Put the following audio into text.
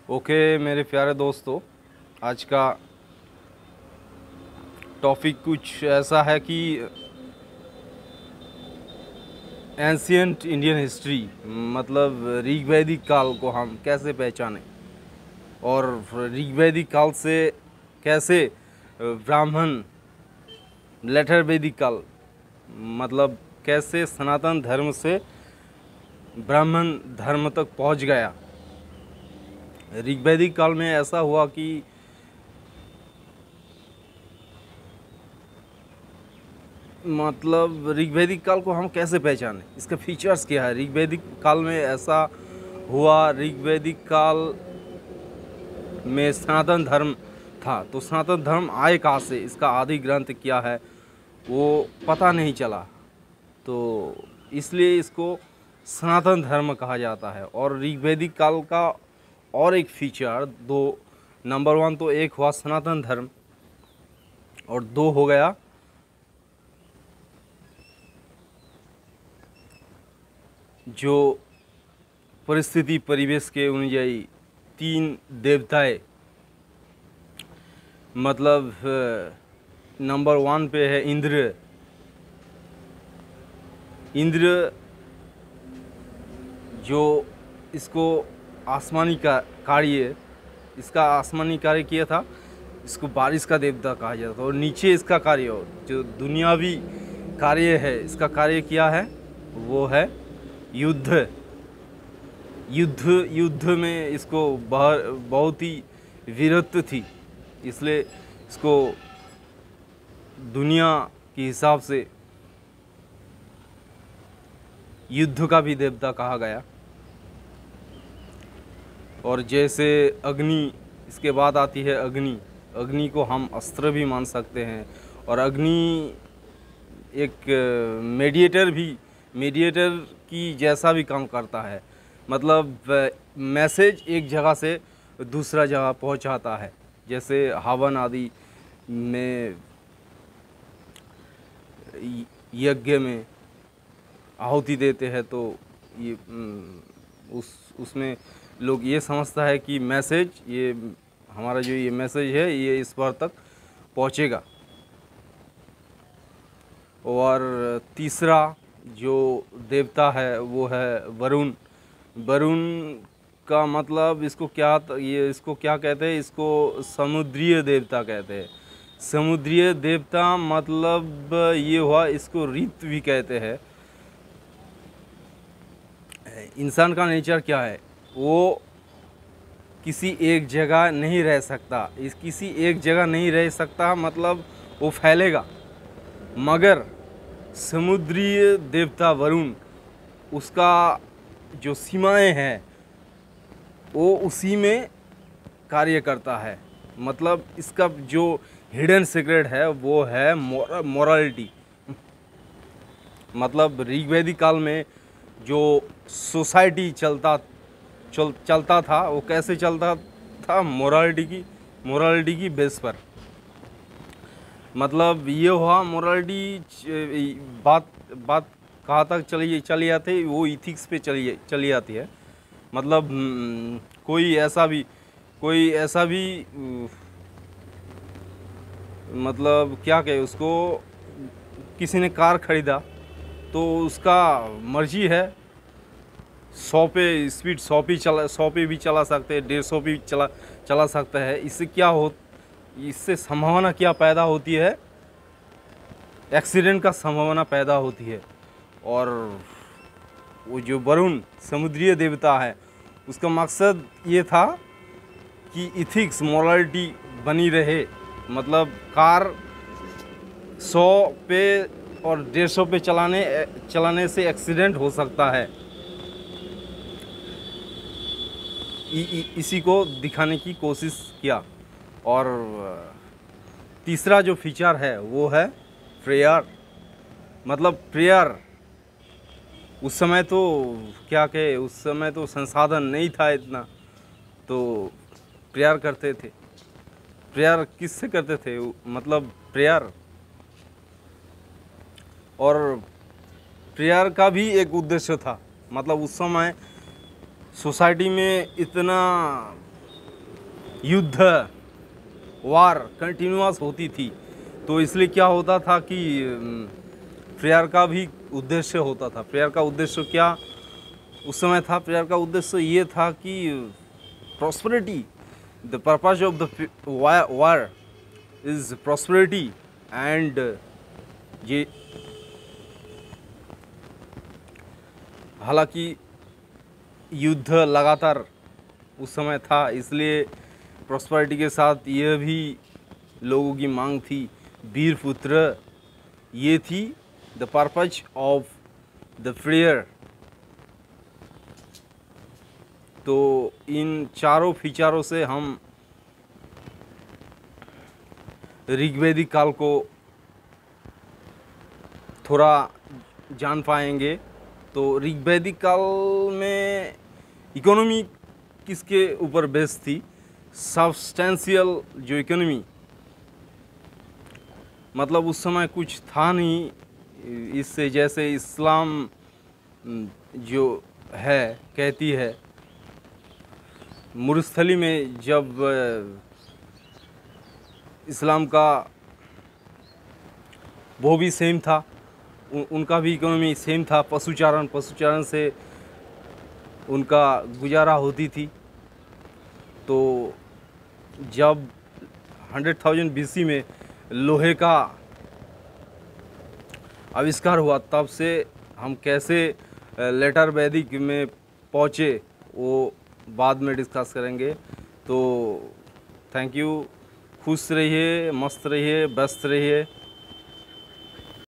Okay मेरे प्यारे दोस्तों, आज का टॉपिक कुछ ऐसा है कि एंशियंट इंडियन हिस्ट्री मतलब ऋग्वैदिक काल को हम कैसे पहचानें और ऋग्वैदिक काल से कैसे ब्राह्मण लेटर वैदिक काल मतलब कैसे सनातन धर्म से ब्राह्मण धर्म तक पहुंच गया। ऋग्वैदिक काल में ऐसा हुआ कि मतलब ऋग्वैदिक काल को हम कैसे पहचानें, इसका फीचर्स क्या है। ऋग्वैदिक काल में ऐसा हुआ, ऋग्वैदिक काल में सनातन धर्म था, तो सनातन धर्म आए कहाँ से, इसका आदि ग्रंथ क्या है वो पता नहीं चला, तो इसलिए इसको सनातन धर्म कहा जाता है। और ऋग्वैदिक काल का और एक फीचर दो, नंबर वन तो एक हुआ सनातन धर्म और दो हो गया जो परिस्थिति परिवेश के अनुयायी तीन देवताएं, मतलब नंबर वन पे है इंद्र। इंद्र जो इसको आसमानी का कार्य, इसका आसमानी कार्य किया था, इसको बारिश का देवता कहा जाता था। और नीचे इसका कार्य जो दुनियावी कार्य है, इसका कार्य क्या है वो है युद्ध। युद्ध में इसको बहुत ही वीरत्व थी, इसलिए इसको दुनिया के हिसाब से युद्ध का भी देवता कहा गया। और जैसे अग्नि, इसके बाद आती है अग्नि। अग्नि को हम अस्त्र भी मान सकते हैं, और अग्नि एक मीडिएटर की जैसा भी काम करता है, मतलब मैसेज एक जगह से दूसरा जगह पहुंचाता है। जैसे हवन आदि में, यज्ञ में आहुति देते हैं, तो ये उसमें लोग ये समझता है कि मैसेज, ये हमारा जो ये मैसेज है ये ईश्वर तक पहुंचेगा। और तीसरा जो देवता है वो है वरुण। वरुण का मतलब इसको क्या कहते हैं, इसको समुद्रीय देवता कहते हैं। समुद्रीय देवता मतलब ये हुआ, इसको ऋत भी कहते हैं। इंसान का नेचर क्या है, वो किसी एक जगह नहीं रह सकता। किसी एक जगह नहीं रह सकता मतलब वो फैलेगा, मगर समुद्रीय देवता वरुण, उसका जो सीमाएं हैं वो उसी में कार्य करता है। मतलब इसका जो हिडन सीक्रेट है वो है मोरालिटी। मतलब ऋग्वैदिक काल में जो सोसाइटी चलता था वो कैसे चलता था, मोरालिटी की बेस पर। मतलब ये हुआ मोरालिटी, बात कहाँ तक चली आती है, वो इथिक्स पे चली आती है। मतलब कोई ऐसा भी मतलब क्या कहे उसको, किसी ने कार खरीदा तो उसका मर्जी है, 100 पे स्पीड 100 पे भी चला सकते हैं, 150 भी चला सकता है। इससे संभावना क्या पैदा होती है, एक्सीडेंट का संभावना पैदा होती है। और वो जो वरुण समुद्रीय देवता है, उसका मकसद ये था कि इथिक्स मोरालिटी बनी रहे। मतलब कार 100 पे और 150 पे चलाने से एक्सीडेंट हो सकता है, इसी को दिखाने की कोशिश किया। और तीसरा जो फीचर है वो है प्रेयर। मतलब प्रेयर, उस समय तो क्या कहे, उस समय तो संसाधन नहीं था इतना, तो प्रेयर करते थे। प्रेयर किससे करते थे, मतलब प्रेयर, और प्रेयर का भी एक उद्देश्य था। मतलब उस समय सोसाइटी में इतना युद्ध वार कंटिन्यूअस होती थी। तो इसलिए क्या होता था कि प्रेयर का भी उद्देश्य होता था। प्रेयर का उद्देश्य क्या उस समय था? प्रेयर का उद्देश्य ये था कि prosperity, the purpose of the war is prosperity and ये हालांकि युद्ध लगातार उस समय था, इसलिए प्रॉस्पेरिटी के साथ यह भी लोगों की मांग थी, वीर पुत्र। ये थी the purpose of the prayer. तो इन चारों फीचरों से हम ऋग्वेदिक काल को थोड़ा जान पाएंगे। तो ऋग्वेदिक काल में इकोनॉमी किसके ऊपर बेस थी? सब्सटेंशियल जो इकोनॉमी, मतलब उस समय कुछ था नहीं इससे, जैसे इस्लाम जो है कहती है, मुरस्थली में जब इस्लाम का वो भी सेम था, उनका भी इकोनॉमी सेम था, पशुचारण से उनका गुजारा होती थी। तो जब 100,000 BC में लोहे का आविष्कार हुआ, तब से हम कैसे लेटर वैदिक में पहुँचे वो बाद में डिस्कस करेंगे। तो थैंक यू। खुश रहिए, मस्त रहिए, व्यस्त रहिए।